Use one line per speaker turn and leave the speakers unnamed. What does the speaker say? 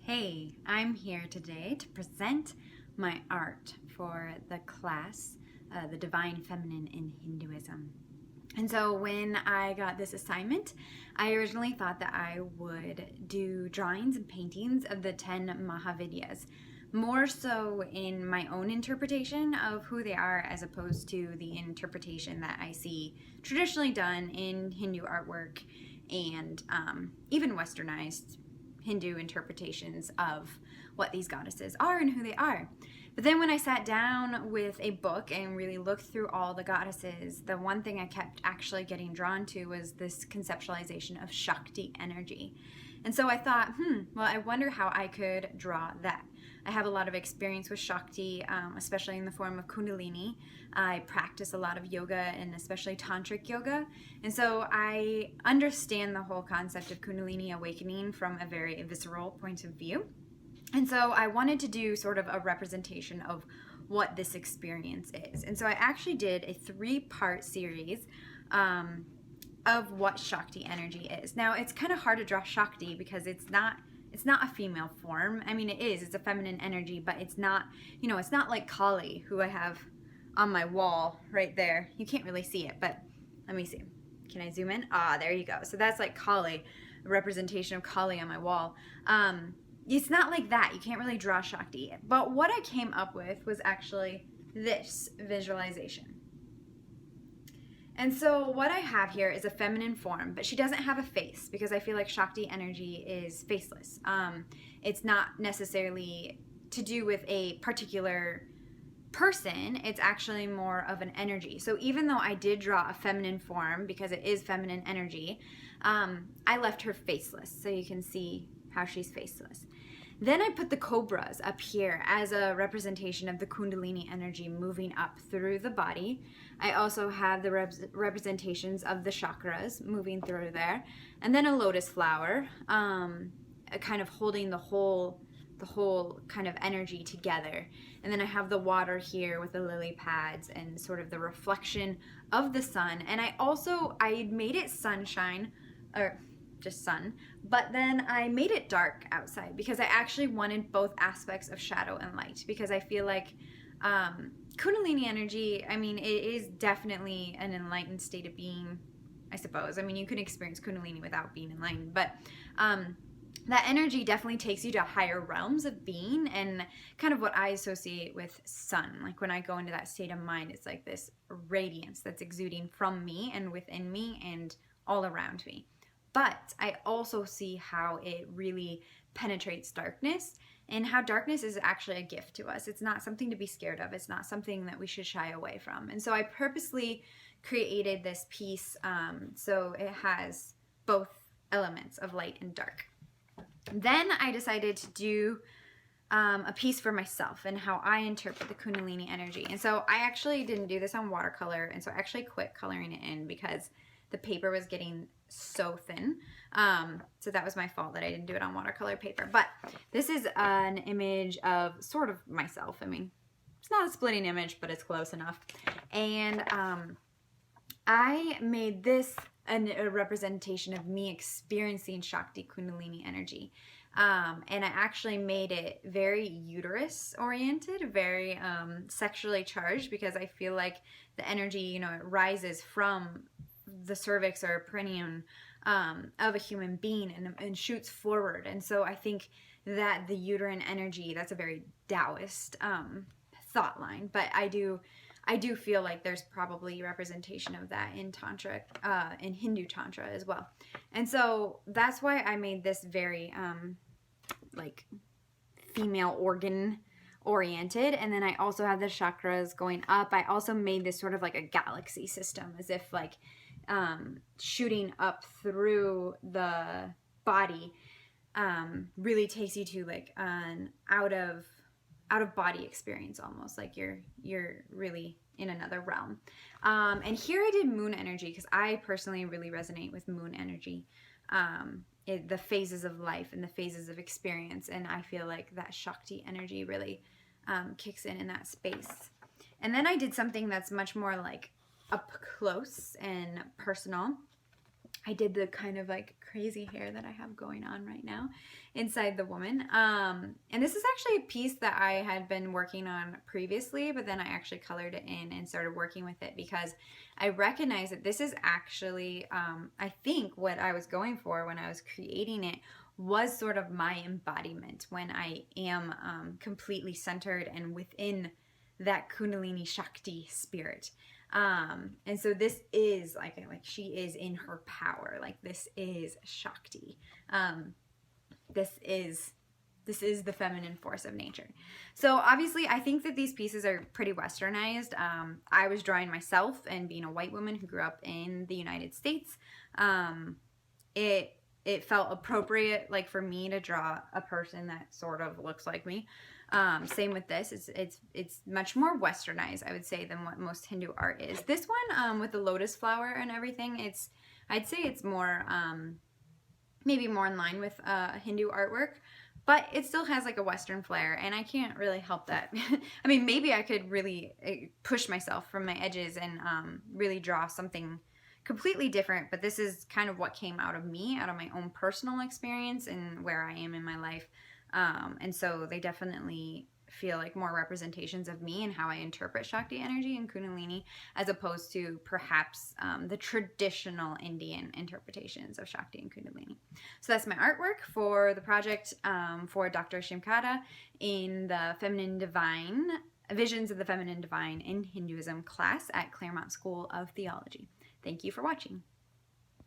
Hey, I'm here today to present my art for the class, The Divine Feminine in Hinduism. And so when I got this assignment, I originally thought that I would do drawings and paintings of the 10 Mahavidyas, more so in my own interpretation of who they are as opposed to the interpretation that I see traditionally done in Hindu artwork and even westernized Hindu interpretations of what these goddesses are and who they are. But then when I sat down with a book and really looked through all the goddesses, the one thing I kept actually getting drawn to was this conceptualization of Shakti energy. And so I thought, well, I wonder how I could draw that. I have a lot of experience with Shakti, especially in the form of Kundalini. I practice a lot of yoga and especially tantric yoga. And so I understand the whole concept of Kundalini awakening from a very visceral point of view. And so I wanted to do sort of a representation of what this experience is. And so I actually did a 3-part series of what Shakti energy is. Now, it's kind of hard to draw Shakti because it's not a female form. I mean, it's a feminine energy, but it's not, it's not like Kali, who I have on my wall right there. You can't really see it, but let me see. Can I zoom in? There you go. So that's like Kali, a representation of Kali on my wall. It's not like that. You can't really draw Shakti. But what I came up with was actually this visualization. And so what I have here is a feminine form, but she doesn't have a face because I feel like Shakti energy is faceless. It's not necessarily to do with a particular person. It's actually more of an energy. So even though I did draw a feminine form because it is feminine energy, I left her faceless so you can see how she's faceless. Then I put the cobras up here as a representation of the Kundalini energy moving up through the body. I also have the representations of the chakras moving through there. And then a lotus flower, kind of holding the whole kind of energy together. And then I have the water here with the lily pads and sort of the reflection of the sun. And I made it sunshine, or just sun, but then I made it dark outside because I actually wanted both aspects of shadow and light, because I feel like Kundalini energy, I mean, it is definitely an enlightened state of being, I suppose. I mean, you can experience Kundalini without being enlightened, but that energy definitely takes you to higher realms of being, and kind of what I associate with sun. Like when I go into that state of mind, it's like this radiance that's exuding from me and within me and all around me. But I also see how it really penetrates darkness, and how darkness is actually a gift to us. It's not something to be scared of. It's not something that we should shy away from. And so I purposely created this piece so it has both elements of light and dark. Then I decided to do a piece for myself and how I interpret the Kundalini energy. And so I actually didn't do this on watercolor, and so I actually quit coloring it in because the paper was getting so thin. So that was my fault that I didn't do it on watercolor paper. But this is an image of sort of myself. I mean, it's not a splitting image, but it's close enough. And I made this a representation of me experiencing Shakti Kundalini energy. And I actually made it very uterus oriented, very sexually charged, because I feel like the energy, it rises from the cervix or perineum of a human being and shoots forward. And so I think that the uterine energy, that's a very Taoist thought line, but I do feel like there's probably representation of that in Tantra, in Hindu Tantra as well. And so that's why I made this very like female organ oriented. And then I also have the chakras going up. I also made this sort of like a galaxy system, as if like shooting up through the body really takes you to like an out of body experience, almost like you're really in another realm. And here I did moon energy because I personally really resonate with moon energy, the phases of life and the phases of experience, and I feel like that Shakti energy really kicks in that space. And then I did something that's much more like up close and personal. I did the kind of like crazy hair that I have going on right now inside the woman. And this is actually a piece that I had been working on previously, but then I actually colored it in and started working with it because I recognize that this is actually, I think what I was going for when I was creating it was sort of my embodiment when I am completely centered and within that Kundalini Shakti spirit. And so this is like she is in her power. Like this is Shakti. This is the feminine force of nature. So obviously I think that these pieces are pretty westernized. I was drawing myself, and being a white woman who grew up in the United States, it felt appropriate, like, for me to draw a person that sort of looks like me. Same with this. It's much more westernized, I would say, than what most Hindu art is. This one, with the lotus flower and everything, I'd say it's more, maybe more in line with Hindu artwork, but it still has like a Western flair, and I can't really help that. I mean, maybe I could really push myself from my edges and really draw something completely different, but this is kind of what came out of me, out of my own personal experience and where I am in my life. And so they definitely feel like more representations of me and how I interpret Shakti energy and Kundalini, as opposed to perhaps the traditional Indian interpretations of Shakti and Kundalini. So that's my artwork for the project for Dr. Shimkhada in the Feminine Divine, Visions of the Feminine Divine in Hinduism class at Claremont School of Theology. Thank you for watching.